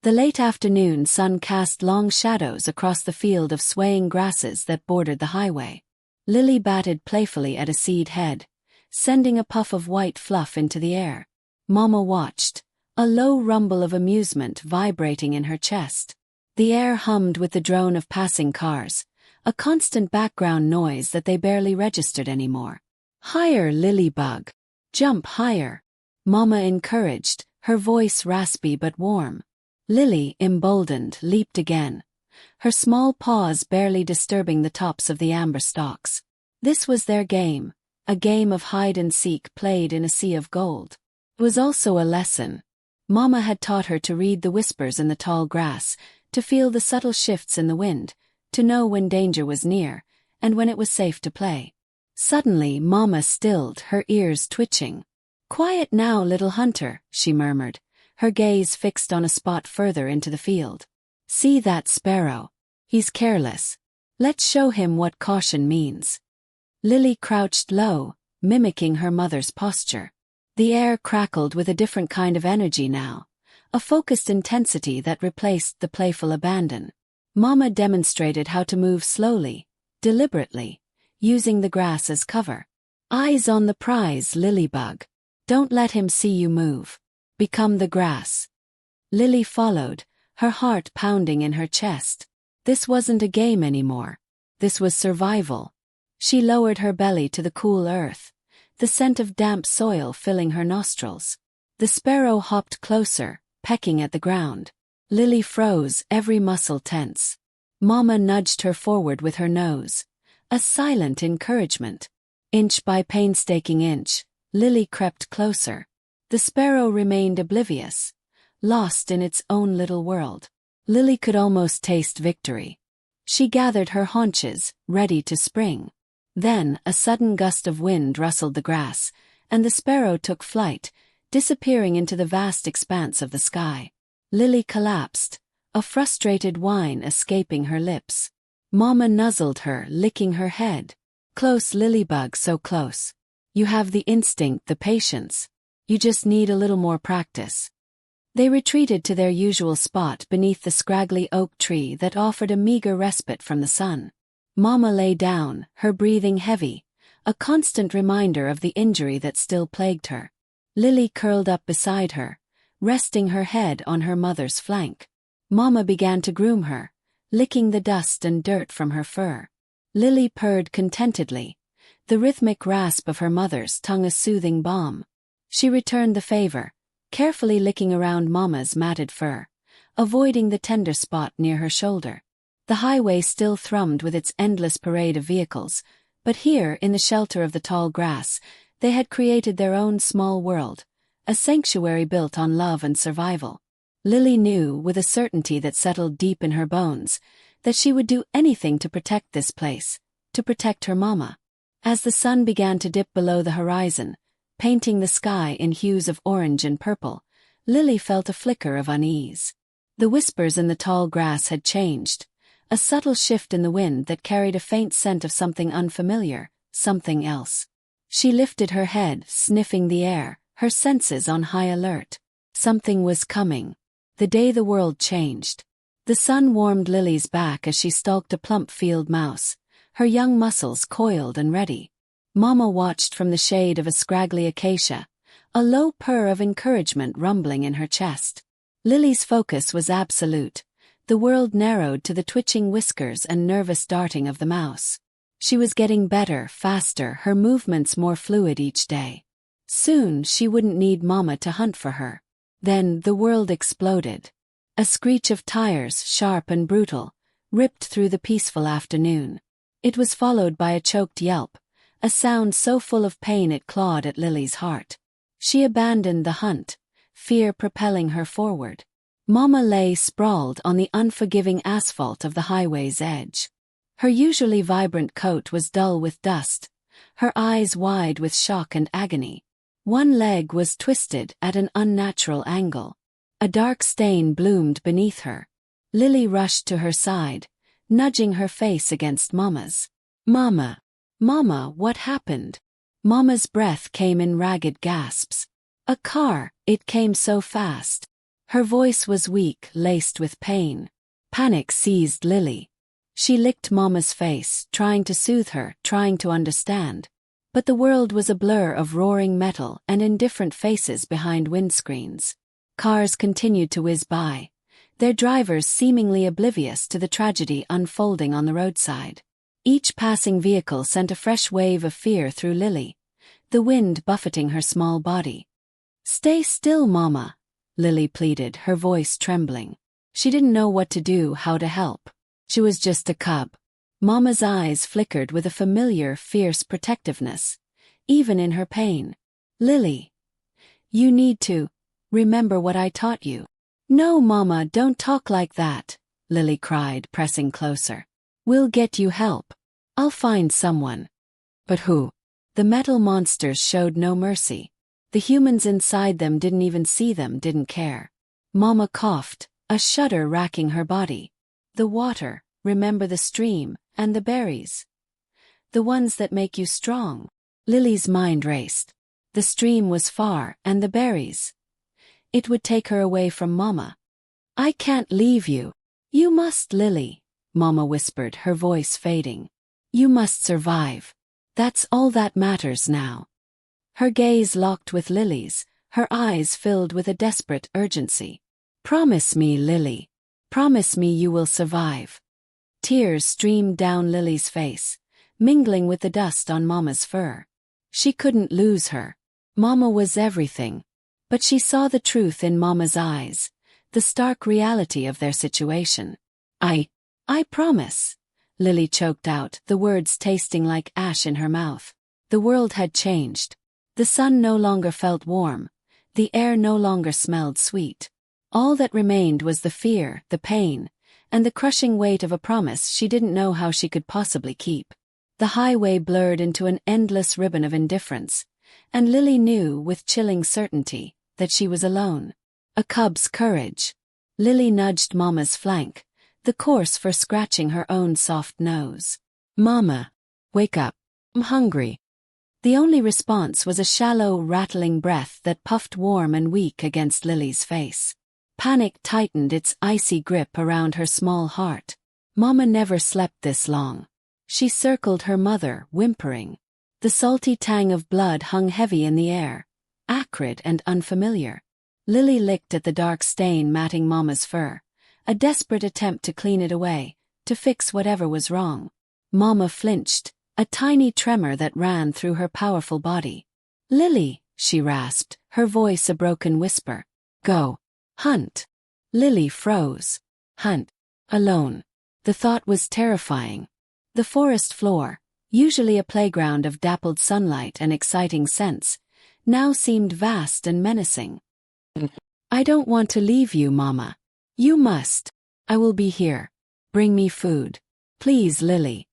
The late afternoon sun cast long shadows across the field of swaying grasses that bordered the highway. Lily batted playfully at a seed head, sending a puff of white fluff into the air. Mama watched, a low rumble of amusement vibrating in her chest. The air hummed with the drone of passing cars, a constant background noise that they barely registered anymore. "Higher, Lilybug. Jump higher," Mama encouraged, her voice raspy but warm. Lily, emboldened, leaped again, her small paws barely disturbing the tops of the amber stalks. This was their game, a game of hide-and-seek played in a sea of gold. It was also a lesson. Mama had taught her to read the whispers in the tall grass, to feel the subtle shifts in the wind, to know when danger was near, and when it was safe to play. Suddenly Mama stilled, her ears twitching. "Quiet now, little hunter," she murmured, her gaze fixed on a spot further into the field. "See that sparrow? He's careless. Let's show him what caution means." Lily crouched low, mimicking her mother's posture. The air crackled with a different kind of energy now, a focused intensity that replaced the playful abandon. Mama demonstrated how to move slowly, deliberately, using the grass as cover. "Eyes on the prize, Lilybug. Don't let him see you move. Become the grass." Lily followed, her heart pounding in her chest. This wasn't a game anymore. This was survival. She lowered her belly to the cool earth, the scent of damp soil filling her nostrils. The sparrow hopped closer, pecking at the ground. Lily froze, every muscle tense. Mama nudged her forward with her nose, a silent encouragement. Inch by painstaking inch, Lily crept closer. The sparrow remained oblivious, lost in its own little world. Lily could almost taste victory. She gathered her haunches, ready to spring. Then, a sudden gust of wind rustled the grass, and the sparrow took flight, disappearing into the vast expanse of the sky. Lily collapsed, a frustrated whine escaping her lips. Mama nuzzled her, licking her head. "Close, Lilybug, so close. You have the instinct, the patience. You just need a little more practice." They retreated to their usual spot beneath the scraggly oak tree that offered a meager respite from the sun. Mama lay down, her breathing heavy, a constant reminder of the injury that still plagued her. Lily curled up beside her, resting her head on her mother's flank. Mama began to groom her, licking the dust and dirt from her fur. Lily purred contentedly, the rhythmic rasp of her mother's tongue a soothing balm. She returned the favor, carefully licking around Mama's matted fur, avoiding the tender spot near her shoulder. The highway still thrummed with its endless parade of vehicles, but here, in the shelter of the tall grass, they had created their own small world, a sanctuary built on love and survival. Lily knew, with a certainty that settled deep in her bones, that she would do anything to protect this place, to protect her Mama. As the sun began to dip below the horizon, painting the sky in hues of orange and purple, Lily felt a flicker of unease. The whispers in the tall grass had changed, a subtle shift in the wind that carried a faint scent of something unfamiliar, something else. She lifted her head, sniffing the air, her senses on high alert. Something was coming. The day the world changed. The sun warmed Lily's back as she stalked a plump field mouse, her young muscles coiled and ready. Mama watched from the shade of a scraggly acacia, a low purr of encouragement rumbling in her chest. Lily's focus was absolute. The world narrowed to the twitching whiskers and nervous darting of the mouse. She was getting better, faster, her movements more fluid each day. Soon she wouldn't need Mama to hunt for her. Then the world exploded. A screech of tires, sharp and brutal, ripped through the peaceful afternoon. It was followed by a choked yelp, a sound so full of pain it clawed at Lily's heart. She abandoned the hunt, fear propelling her forward. Mama lay sprawled on the unforgiving asphalt of the highway's edge. Her usually vibrant coat was dull with dust, her eyes wide with shock and agony. One leg was twisted at an unnatural angle. A dark stain bloomed beneath her. Lily rushed to her side, nudging her face against Mama's. "Mama! Mama, what happened?" Mama's breath came in ragged gasps. "A car, it came so fast." Her voice was weak, laced with pain. Panic seized Lily. She licked Mama's face, trying to soothe her, trying to understand. But the world was a blur of roaring metal and indifferent faces behind windscreens. Cars continued to whiz by, their drivers seemingly oblivious to the tragedy unfolding on the roadside. Each passing vehicle sent a fresh wave of fear through Lily, the wind buffeting her small body. "Stay still, Mama," Lily pleaded, her voice trembling. She didn't know what to do, how to help. She was just a cub. Mama's eyes flickered with a familiar, fierce protectiveness, even in her pain. "Lily, you need to remember what I taught you." "No, Mama, don't talk like that," Lily cried, pressing closer. "We'll get you help. I'll find someone." But who? The metal monsters showed no mercy. The humans inside them didn't even see them, didn't care. Mama coughed, a shudder racking her body. "The water, remember the stream, and the berries. The ones that make you strong." Lily's mind raced. The stream was far, and the berries. It would take her away from Mama. "I can't leave you." "You must, Lily," Mama whispered, her voice fading. "You must survive. That's all that matters now." Her gaze locked with Lily's, her eyes filled with a desperate urgency. "Promise me, Lily. Promise me you will survive." Tears streamed down Lily's face, mingling with the dust on Mama's fur. She couldn't lose her. Mama was everything. But she saw the truth in Mama's eyes, the stark reality of their situation. I promise," Lily choked out, the words tasting like ash in her mouth. The world had changed. The sun no longer felt warm, the air no longer smelled sweet. All that remained was the fear, the pain, and the crushing weight of a promise she didn't know how she could possibly keep. The highway blurred into an endless ribbon of indifference, and Lily knew with chilling certainty that she was alone. A cub's courage. Lily nudged Mama's flank, the course for scratching her own soft nose. "Mama, wake up. I'm hungry." The only response was a shallow, rattling breath that puffed warm and weak against Lily's face. Panic tightened its icy grip around her small heart. Mama never slept this long. She circled her mother, whimpering. The salty tang of blood hung heavy in the air, acrid and unfamiliar. Lily licked at the dark stain matting Mama's fur, a desperate attempt to clean it away, to fix whatever was wrong. Mama flinched, a tiny tremor that ran through her powerful body. "Lily," she rasped, her voice a broken whisper. "Go. Hunt." Lily froze. Hunt. Alone. The thought was terrifying. The forest floor, usually a playground of dappled sunlight and exciting scents, now seemed vast and menacing. "I don't want to leave you, Mama. You must. I will be here. Bring me food. Please, Lily."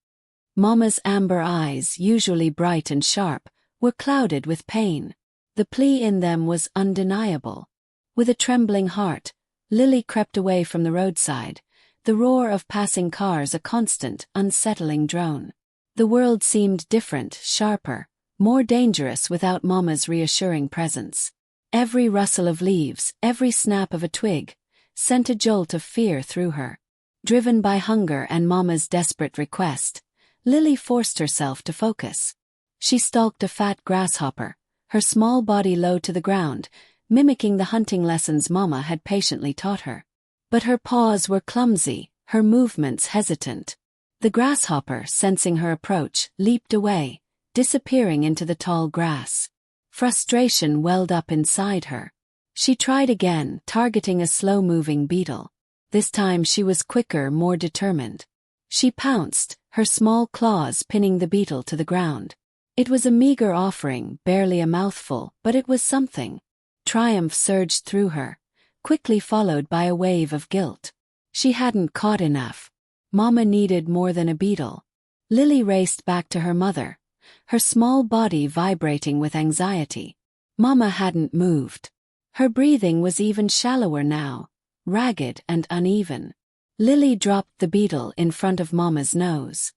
Mama's amber eyes, usually bright and sharp, were clouded with pain. The plea in them was undeniable. With a trembling heart, Lily crept away from the roadside, the roar of passing cars a constant, unsettling drone. The world seemed different, sharper, more dangerous without Mama's reassuring presence. Every rustle of leaves, every snap of a twig, sent a jolt of fear through her. Driven by hunger and Mama's desperate request, Lily forced herself to focus. She stalked a fat grasshopper, her small body low to the ground, mimicking the hunting lessons Mama had patiently taught her. But her paws were clumsy, her movements hesitant. The grasshopper, sensing her approach, leaped away, disappearing into the tall grass. Frustration welled up inside her. She tried again, targeting a slow-moving beetle. This time she was quicker, more determined. She pounced, her small claws pinning the beetle to the ground. It was a meager offering, barely a mouthful, but it was something. Triumph surged through her, quickly followed by a wave of guilt. She hadn't caught enough. Mama needed more than a beetle. Lily raced back to her mother, her small body vibrating with anxiety. Mama hadn't moved. Her breathing was even shallower now, ragged and uneven. Lily dropped the beetle in front of Mama's nose.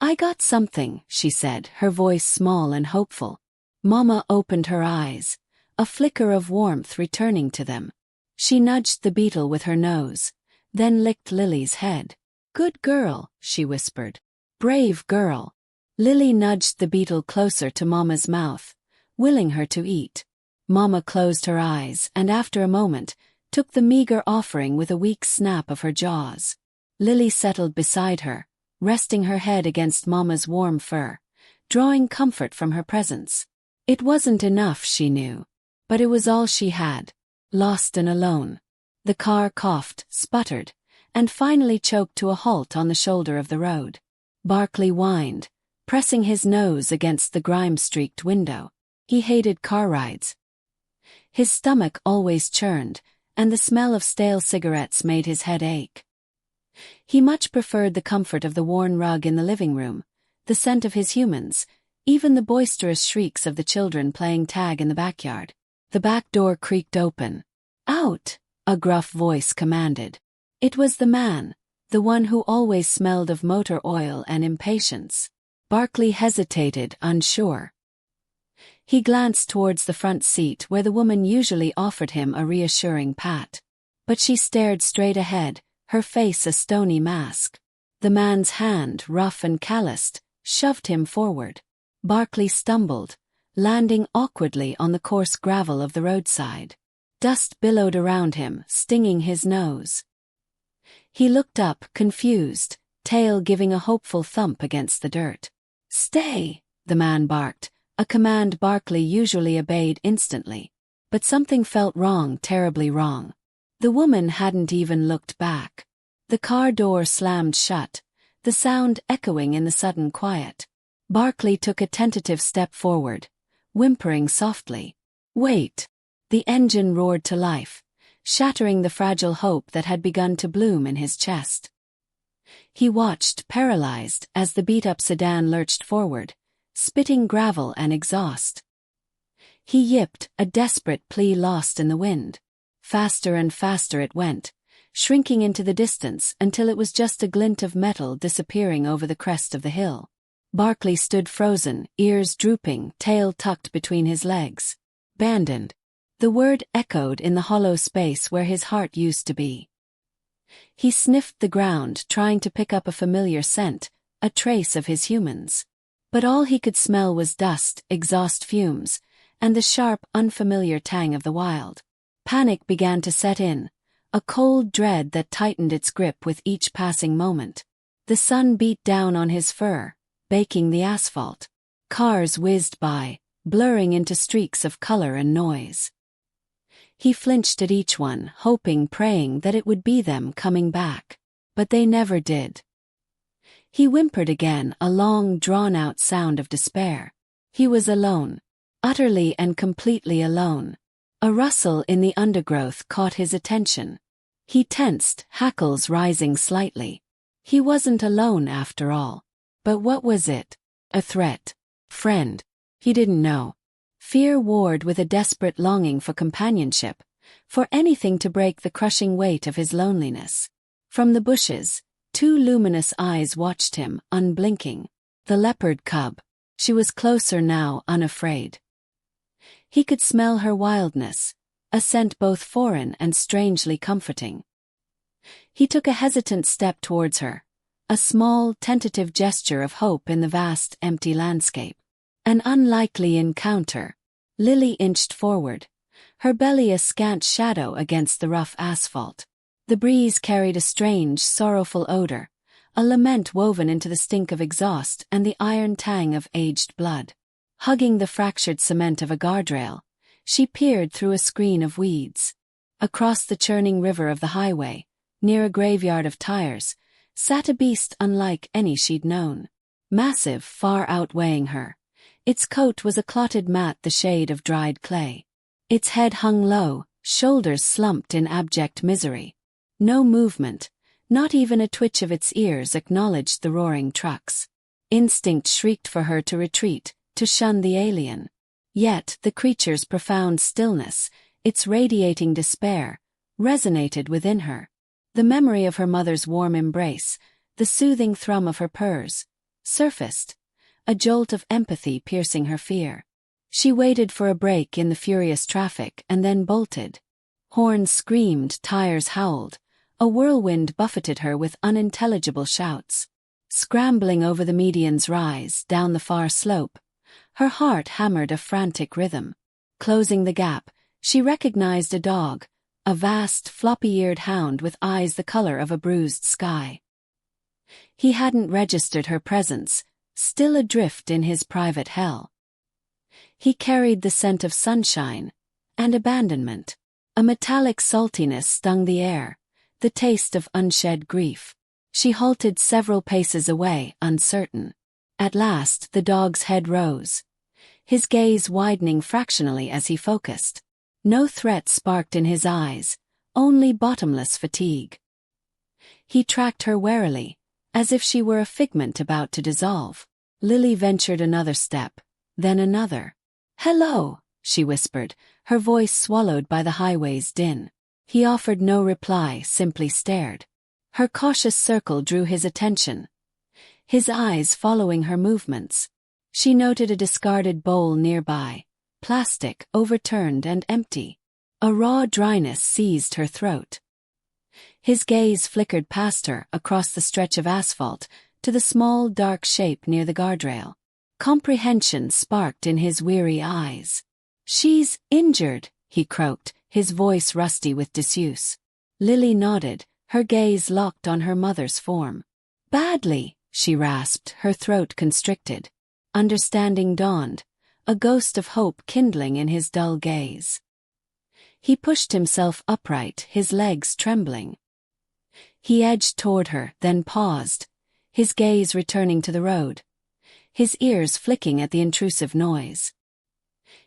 "I got something," she said, her voice small and hopeful. Mama opened her eyes, a flicker of warmth returning to them. She nudged the beetle with her nose, then licked Lily's head. "Good girl," she whispered. "Brave girl." Lily nudged the beetle closer to Mama's mouth, willing her to eat. Mama closed her eyes and after a moment, took the meager offering with a weak snap of her jaws. Lily settled beside her, resting her head against Mama's warm fur, drawing comfort from her presence. It wasn't enough, she knew, but it was all she had. Lost and alone. The car coughed, sputtered, and finally choked to a halt on the shoulder of the road. Barkley whined, pressing his nose against the grime-streaked window. He hated car rides. His stomach always churned, and the smell of stale cigarettes made his head ache. He much preferred the comfort of the worn rug in the living room, the scent of his humans, even the boisterous shrieks of the children playing tag in the backyard. The back door creaked open. "Out!" a gruff voice commanded. It was the man, the one who always smelled of motor oil and impatience. Barkley hesitated, unsure. He glanced towards the front seat where the woman usually offered him a reassuring pat. But she stared straight ahead, her face a stony mask. The man's hand, rough and calloused, shoved him forward. Barkley stumbled, landing awkwardly on the coarse gravel of the roadside. Dust billowed around him, stinging his nose. He looked up, confused, tail giving a hopeful thump against the dirt. "Stay!" the man barked, a command Barkley usually obeyed instantly. But something felt wrong, terribly wrong. The woman hadn't even looked back. The car door slammed shut, the sound echoing in the sudden quiet. Barkley took a tentative step forward, whimpering softly. "Wait!" The engine roared to life, shattering the fragile hope that had begun to bloom in his chest. He watched, paralyzed, as the beat-up sedan lurched forward, spitting gravel and exhaust. He yipped, a desperate plea lost in the wind. Faster and faster it went, shrinking into the distance until it was just a glint of metal disappearing over the crest of the hill. Barkley stood frozen, ears drooping, tail tucked between his legs. "Abandoned." The word echoed in the hollow space where his heart used to be. He sniffed the ground, trying to pick up a familiar scent, a trace of his humans. But all he could smell was dust, exhaust fumes, and the sharp, unfamiliar tang of the wild. Panic began to set in, a cold dread that tightened its grip with each passing moment. The sun beat down on his fur, baking the asphalt. Cars whizzed by, blurring into streaks of color and noise. He flinched at each one, hoping, praying that it would be them coming back. But they never did. He whimpered again, a long, drawn-out sound of despair. He was alone. Utterly and completely alone. A rustle in the undergrowth caught his attention. He tensed, hackles rising slightly. He wasn't alone after all. But what was it? A threat? Friend? He didn't know. Fear warred with a desperate longing for companionship, for anything to break the crushing weight of his loneliness. From the bushes, two luminous eyes watched him, unblinking. The leopard cub. She was closer now, unafraid. He could smell her wildness, a scent both foreign and strangely comforting. He took a hesitant step towards her, a small, tentative gesture of hope in the vast, empty landscape. An unlikely encounter. Lily inched forward, her belly a scant shadow against the rough asphalt. The breeze carried a strange, sorrowful odor, a lament woven into the stink of exhaust and the iron tang of aged blood. Hugging the fractured cement of a guardrail, she peered through a screen of weeds. Across the churning river of the highway, near a graveyard of tires, sat a beast unlike any she'd known. Massive, far outweighing her. Its coat was a clotted mat the shade of dried clay. Its head hung low, shoulders slumped in abject misery. No movement, not even a twitch of its ears acknowledged the roaring trucks. Instinct shrieked for her to retreat, to shun the alien. Yet the creature's profound stillness, its radiating despair, resonated within her. The memory of her mother's warm embrace, the soothing thrum of her purrs, surfaced, a jolt of empathy piercing her fear. She waited for a break in the furious traffic and then bolted. Horns screamed, tires howled. A whirlwind buffeted her with unintelligible shouts. Scrambling over the median's rise, down the far slope, her heart hammered a frantic rhythm. Closing the gap, she recognized a dog, a vast, floppy-eared hound with eyes the color of a bruised sky. He hadn't registered her presence, still adrift in his private hell. He carried the scent of sunshine and abandonment. A metallic saltiness stung the air, the taste of unshed grief. She halted several paces away, uncertain. At last, the dog's head rose, his gaze widening fractionally as he focused. No threat sparked in his eyes, only bottomless fatigue. He tracked her warily, as if she were a figment about to dissolve. Lily ventured another step, then another. "Hello," she whispered, her voice swallowed by the highway's din. He offered no reply, simply stared. Her cautious circle drew his attention, his eyes following her movements. She noted a discarded bowl nearby, plastic, overturned and empty. A raw dryness seized her throat. His gaze flickered past her, across the stretch of asphalt, to the small dark shape near the guardrail. Comprehension sparked in his weary eyes. "She's injured," he croaked, his voice rusty with disuse. Lily nodded, her gaze locked on her mother's form. "Badly," she rasped, her throat constricted. Understanding dawned, a ghost of hope kindling in his dull gaze. He pushed himself upright, his legs trembling. He edged toward her, then paused, his gaze returning to the road, his ears flicking at the intrusive noise.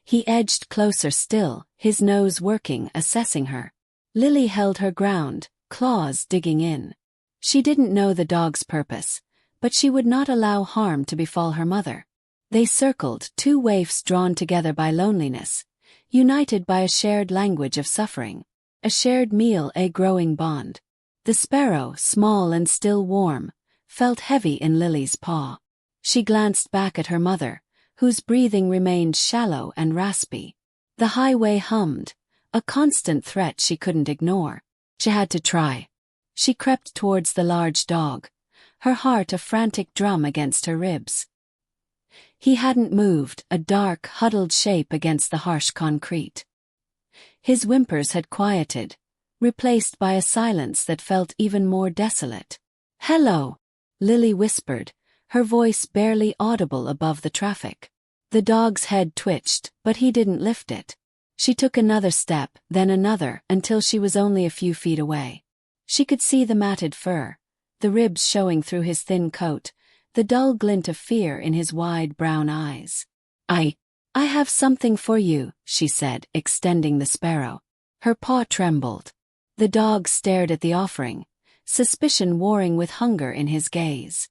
He edged closer still, his nose working, assessing her. Lily held her ground, claws digging in. She didn't know the dog's purpose, but she would not allow harm to befall her mother. They circled, two waifs drawn together by loneliness, united by a shared language of suffering, a shared meal, a growing bond. The sparrow, small and still warm, felt heavy in Lily's paw. She glanced back at her mother, whose breathing remained shallow and raspy. The highway hummed, a constant threat she couldn't ignore. She had to try. She crept towards the large dog, her heart a frantic drum against her ribs. He hadn't moved, a dark, huddled shape against the harsh concrete. His whimpers had quieted, replaced by a silence that felt even more desolate. "Hello," Lily whispered, her voice barely audible above the traffic. The dog's head twitched, but he didn't lift it. She took another step, then another, until she was only a few feet away. She could see the matted fur, the ribs showing through his thin coat, the dull glint of fear in his wide brown eyes. I have something for you," she said, extending the sparrow. Her paw trembled. The dog stared at the offering, suspicion warring with hunger in his gaze.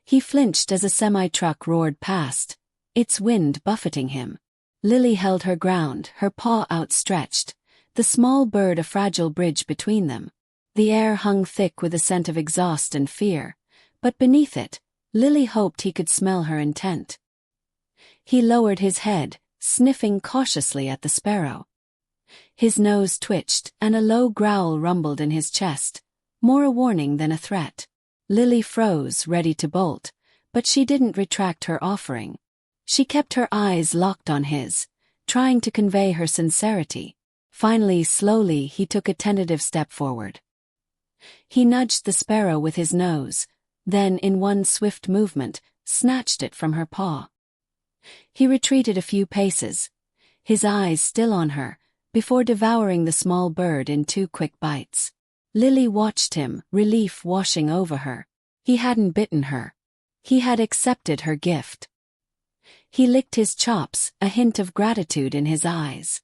He flinched as a semi-truck roared past, its wind buffeting him. Lily held her ground, her paw outstretched, the small bird a fragile bridge between them. The air hung thick with a scent of exhaust and fear, but beneath it, Lily hoped he could smell her intent. He lowered his head, sniffing cautiously at the sparrow. His nose twitched, and a low growl rumbled in his chest, more a warning than a threat. Lily froze, ready to bolt, but she didn't retract her offering. She kept her eyes locked on his, trying to convey her sincerity. Finally, slowly, he took a tentative step forward. He nudged the sparrow with his nose, then, in one swift movement, snatched it from her paw. He retreated a few paces, his eyes still on her, before devouring the small bird in 2 quick bites. Lily watched him, relief washing over her. He hadn't bitten her. He had accepted her gift. He licked his chops, a hint of gratitude in his eyes.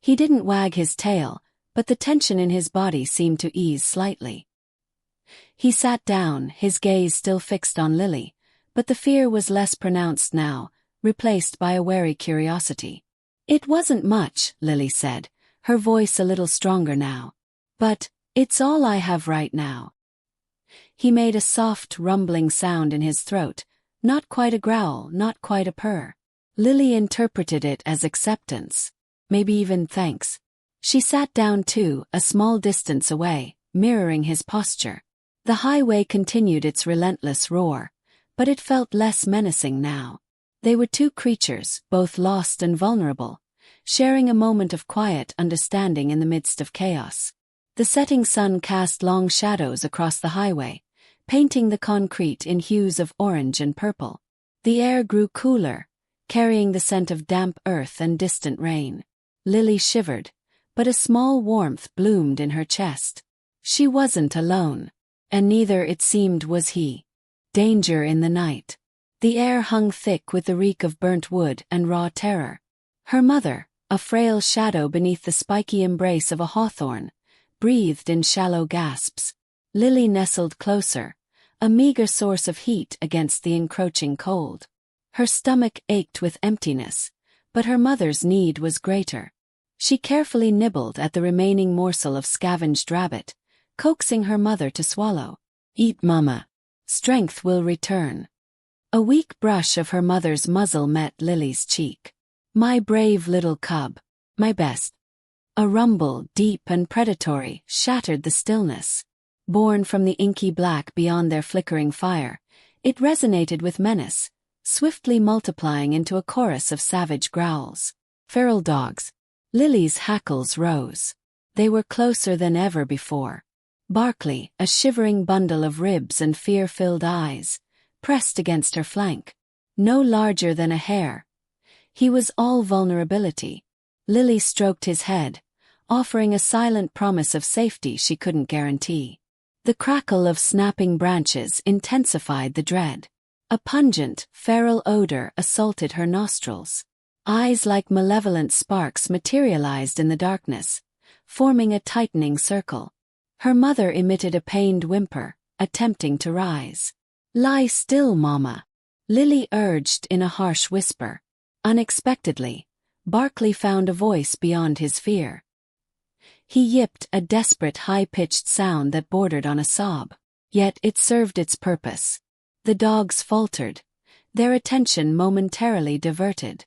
He didn't wag his tail, but the tension in his body seemed to ease slightly. He sat down, his gaze still fixed on Lily, but the fear was less pronounced now, replaced by a wary curiosity. "It wasn't much," Lily said, her voice a little stronger now. "But it's all I have right now." He made a soft, rumbling sound in his throat, not quite a growl, not quite a purr. Lily interpreted it as acceptance, maybe even thanks. She sat down too, a small distance away, mirroring his posture. The highway continued its relentless roar, but it felt less menacing now. They were two creatures, both lost and vulnerable, sharing a moment of quiet understanding in the midst of chaos. The setting sun cast long shadows across the highway, painting the concrete in hues of orange and purple. The air grew cooler, carrying the scent of damp earth and distant rain. Lily shivered, but a small warmth bloomed in her chest. She wasn't alone, and neither, it seemed, was he. Danger in the night. The air hung thick with the reek of burnt wood and raw terror. Her mother, a frail shadow beneath the spiky embrace of a hawthorn, breathed in shallow gasps. Lily nestled closer, a meager source of heat against the encroaching cold. Her stomach ached with emptiness, but her mother's need was greater. She carefully nibbled at the remaining morsel of scavenged rabbit, coaxing her mother to swallow. "Eat, Mama. Strength will return." A weak brush of her mother's muzzle met Lily's cheek. "My brave little cub. My best." A rumble, deep and predatory, shattered the stillness. Born from the inky black beyond their flickering fire, it resonated with menace, swiftly multiplying into a chorus of savage growls. Feral dogs. Lily's hackles rose. They were closer than ever before. Barkley, a shivering bundle of ribs and fear-filled eyes, pressed against her flank. No larger than a hare. He was all vulnerability. Lily stroked his head, offering a silent promise of safety she couldn't guarantee. The crackle of snapping branches intensified the dread. A pungent, feral odor assaulted her nostrils. Eyes like malevolent sparks materialized in the darkness, forming a tightening circle. Her mother emitted a pained whimper, attempting to rise. "Lie still, Mama," Lily urged in a harsh whisper. Unexpectedly, Barkley found a voice beyond his fear. He yipped, a desperate high-pitched sound that bordered on a sob. Yet it served its purpose. The dogs faltered, their attention momentarily diverted.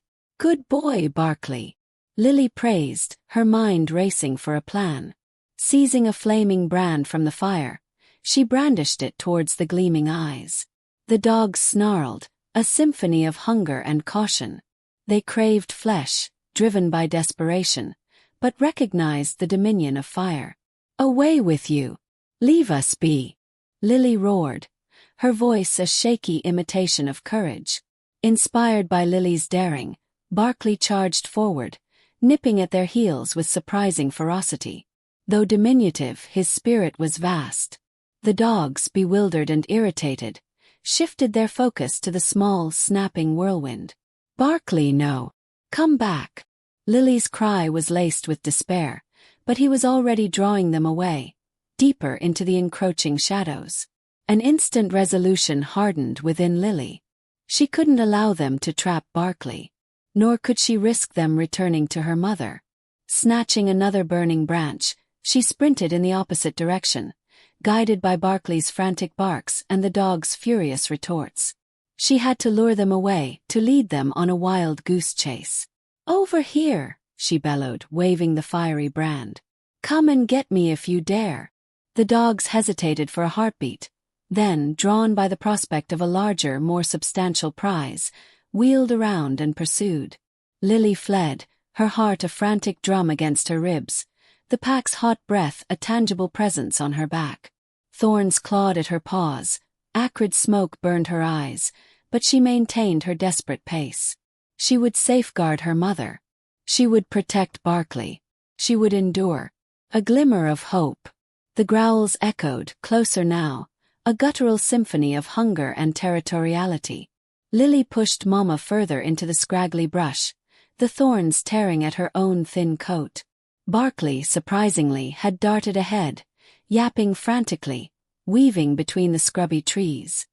"Good boy, Barkley," Lily praised, her mind racing for a plan. Seizing a flaming brand from the fire, she brandished it towards the gleaming eyes. The dogs snarled, a symphony of hunger and caution. They craved flesh, driven by desperation, but recognized the dominion of fire. "Away with you! Leave us be!" Lily roared, her voice a shaky imitation of courage. Inspired by Lily's daring, Barkley charged forward, nipping at their heels with surprising ferocity. Though diminutive, his spirit was vast. The dogs, bewildered and irritated, shifted their focus to the small, snapping whirlwind. "Barkley, no! Come back!" Lily's cry was laced with despair, but he was already drawing them away, deeper into the encroaching shadows. An instant resolution hardened within Lily. She couldn't allow them to trap Barkley, nor could she risk them returning to her mother. Snatching another burning branch, she sprinted in the opposite direction, guided by Barkley's frantic barks and the dog's furious retorts. She had to lure them away, to lead them on a wild goose chase. "Over here," she bellowed, waving the fiery brand. "Come and get me if you dare." The dogs hesitated for a heartbeat, then, drawn by the prospect of a larger, more substantial prize, wheeled around and pursued. Lily fled, her heart a frantic drum against her ribs, the pack's hot breath a tangible presence on her back. Thorns clawed at her paws, acrid smoke burned her eyes, but she maintained her desperate pace. She would safeguard her mother. She would protect Barkley. She would endure. A glimmer of hope. The growls echoed, closer now, a guttural symphony of hunger and territoriality. Lily pushed Mama further into the scraggly brush, the thorns tearing at her own thin coat. Barkley, surprisingly, had darted ahead, yapping frantically, weaving between the scrubby trees.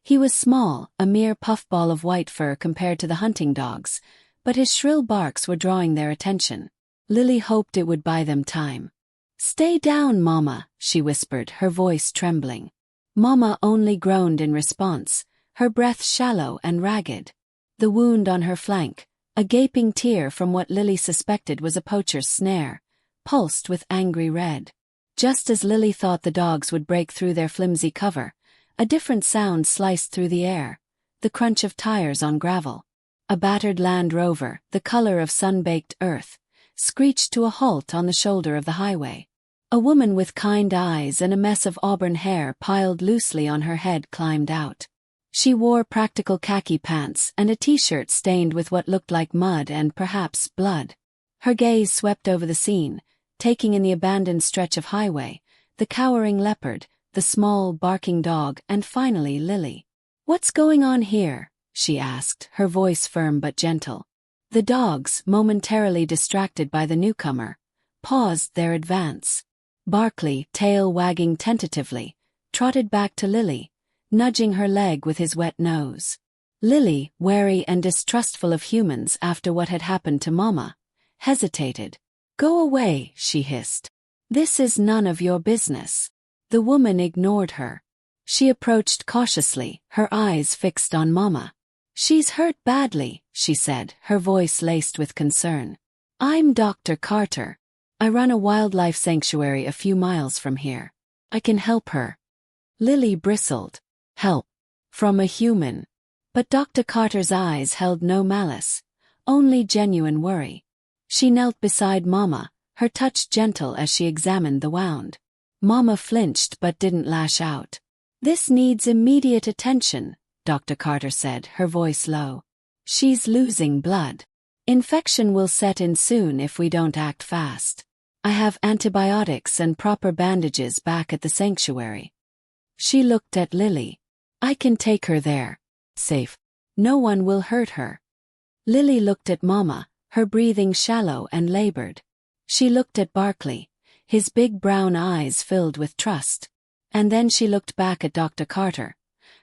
He was small, a mere puffball of white fur compared to the hunting dogs, but his shrill barks were drawing their attention. Lily hoped it would buy them time. "Stay down, Mama," she whispered, her voice trembling. Mama only groaned in response, her breath shallow and ragged. The wound on her flank, A gaping tear from what Lily suspected was a poacher's snare, pulsed with angry red. Just as Lily thought the dogs would break through their flimsy cover, a different sound sliced through the air, the crunch of tires on gravel. A battered Land Rover, the color of sun-baked earth, screeched to a halt on the shoulder of the highway. A woman with kind eyes and a mess of auburn hair piled loosely on her head climbed out. She wore practical khaki pants and a t-shirt stained with what looked like mud and perhaps blood. Her gaze swept over the scene, taking in the abandoned stretch of highway, the cowering leopard, the small, barking dog, and finally Lily. "What's going on here?" she asked, her voice firm but gentle. The dogs, momentarily distracted by the newcomer, paused their advance. Barkley, tail wagging tentatively, trotted back to Lily, nudging her leg with his wet nose. Lily, wary and distrustful of humans after what had happened to Mama, hesitated. "Go away," she hissed. "This is none of your business." The woman ignored her. She approached cautiously, her eyes fixed on Mama. "She's hurt badly," she said, her voice laced with concern. "I'm Dr. Carter. I run a wildlife sanctuary a few miles from here. I can help her." Lily bristled. Help. From a human. But Dr. Carter's eyes held no malice, only genuine worry. She knelt beside Mama, her touch gentle as she examined the wound. Mama flinched but didn't lash out. "This needs immediate attention," Dr. Carter said, her voice low. "She's losing blood. Infection will set in soon if we don't act fast. I have antibiotics and proper bandages back at the sanctuary." She looked at Lily. "I can take her there. Safe. No one will hurt her." Lily looked at Mama, her breathing shallow and labored. She looked at Barkley, his big brown eyes filled with trust. And then she looked back at Dr. Carter,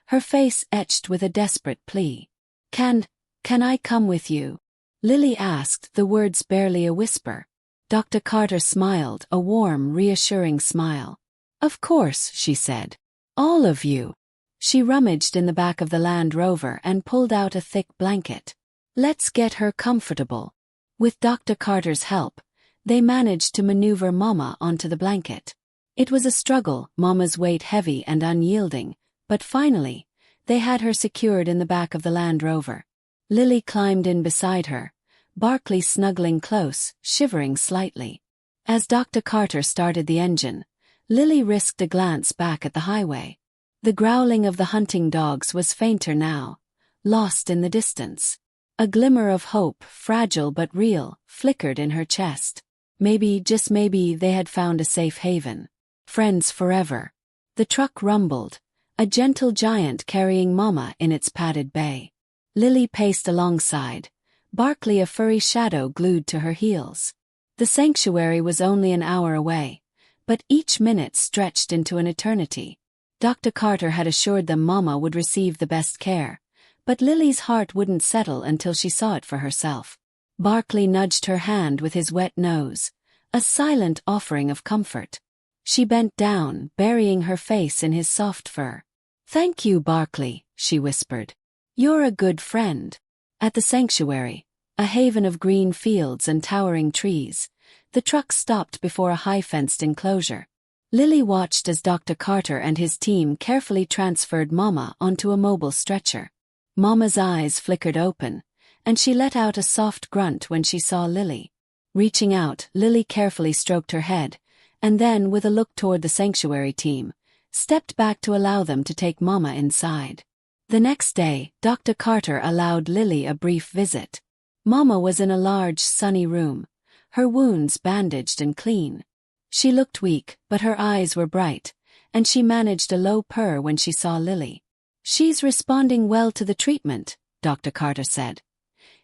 her face etched with a desperate plea. Can I come with you?" Lily asked, the words barely a whisper. Dr. Carter smiled, a warm, reassuring smile. "Of course," she said. "All of you." She rummaged in the back of the Land Rover and pulled out a thick blanket. "Let's get her comfortable." With Dr. Carter's help, they managed to maneuver Mama onto the blanket. It was a struggle, Mama's weight heavy and unyielding, but finally, they had her secured in the back of the Land Rover. Lily climbed in beside her, Barkley snuggling close, shivering slightly. As Dr. Carter started the engine, Lily risked a glance back at the highway. The growling of the hunting dogs was fainter now, lost in the distance. A glimmer of hope, fragile but real, flickered in her chest. Maybe, just maybe, they had found a safe haven. Friends forever. The truck rumbled, a gentle giant carrying Mama in its padded bay. Lily paced alongside, Barkley a furry shadow glued to her heels. The sanctuary was only an hour away, but each minute stretched into an eternity. Dr. Carter had assured them Mama would receive the best care, but Lily's heart wouldn't settle until she saw it for herself. Barkley nudged her hand with his wet nose, a silent offering of comfort. She bent down, burying her face in his soft fur. "Thank you, Barkley," she whispered. "You're a good friend." At the sanctuary, a haven of green fields and towering trees, the truck stopped before a high-fenced enclosure. Lily watched as Dr. Carter and his team carefully transferred Mama onto a mobile stretcher. Mama's eyes flickered open, and she let out a soft grunt when she saw Lily. Reaching out, Lily carefully stroked her head, and then, with a look toward the sanctuary team, stepped back to allow them to take Mama inside. The next day, Dr. Carter allowed Lily a brief visit. Mama was in a large, sunny room, her wounds bandaged and clean. She looked weak, but her eyes were bright, and she managed a low purr when she saw Lily. "She's responding well to the treatment," Dr. Carter said,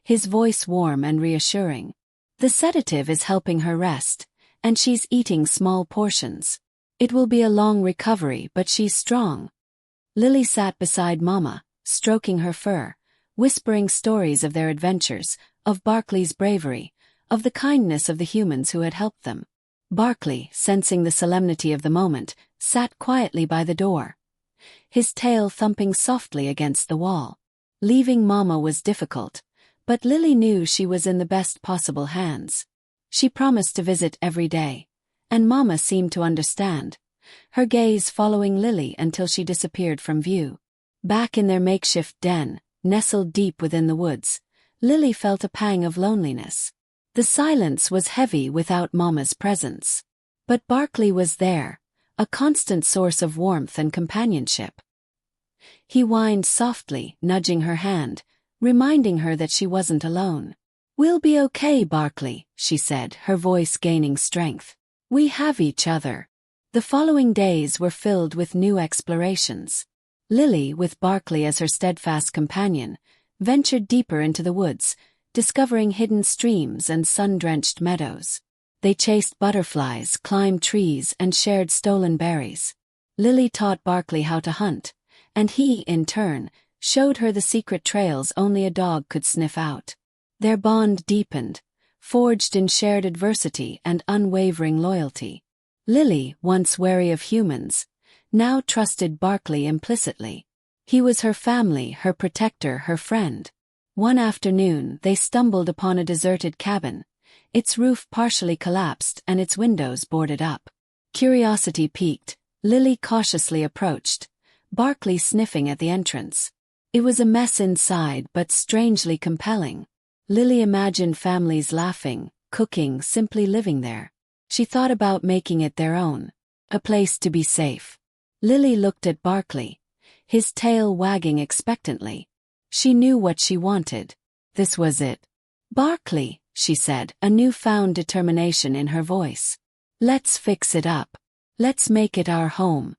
his voice warm and reassuring. "The sedative is helping her rest, and she's eating small portions. It will be a long recovery, but she's strong." Lily sat beside Mama, stroking her fur, whispering stories of their adventures, of Barkley's bravery, of the kindness of the humans who had helped them. Barkley, sensing the solemnity of the moment, sat quietly by the door, his tail thumping softly against the wall. Leaving Mama was difficult, But Lily knew she was in the best possible hands. She promised to visit every day, and Mama seemed to understand, her gaze following Lily until she disappeared from view. Back in their makeshift den, nestled deep within the woods, Lily felt a pang of loneliness. The silence was heavy without Mama's presence. But Barkley was there, a constant source of warmth and companionship. He whined softly, nudging her hand, reminding her that she wasn't alone. "We'll be okay, Barkley," she said, her voice gaining strength. "We have each other." The following days were filled with new explorations. Lily, with Barkley as her steadfast companion, ventured deeper into the woods, discovering hidden streams and sun-drenched meadows. They chased butterflies, climbed trees, and shared stolen berries. Lily taught Barkley how to hunt, and he, in turn, showed her the secret trails only a dog could sniff out. Their bond deepened, forged in shared adversity and unwavering loyalty. Lily, once wary of humans, now trusted Barkley implicitly. He was her family, her protector, her friend. One afternoon, they stumbled upon a deserted cabin, its roof partially collapsed and its windows boarded up. Curiosity piqued, Lily cautiously approached, Barkley sniffing at the entrance. It was a mess inside but strangely compelling. Lily imagined families laughing, cooking, simply living there. She thought about making it their own, a place to be safe. Lily looked at Barkley, his tail wagging expectantly. She knew what she wanted. This was it. "Barkley," she said, a newfound determination in her voice. "Let's fix it up. Let's make it our home."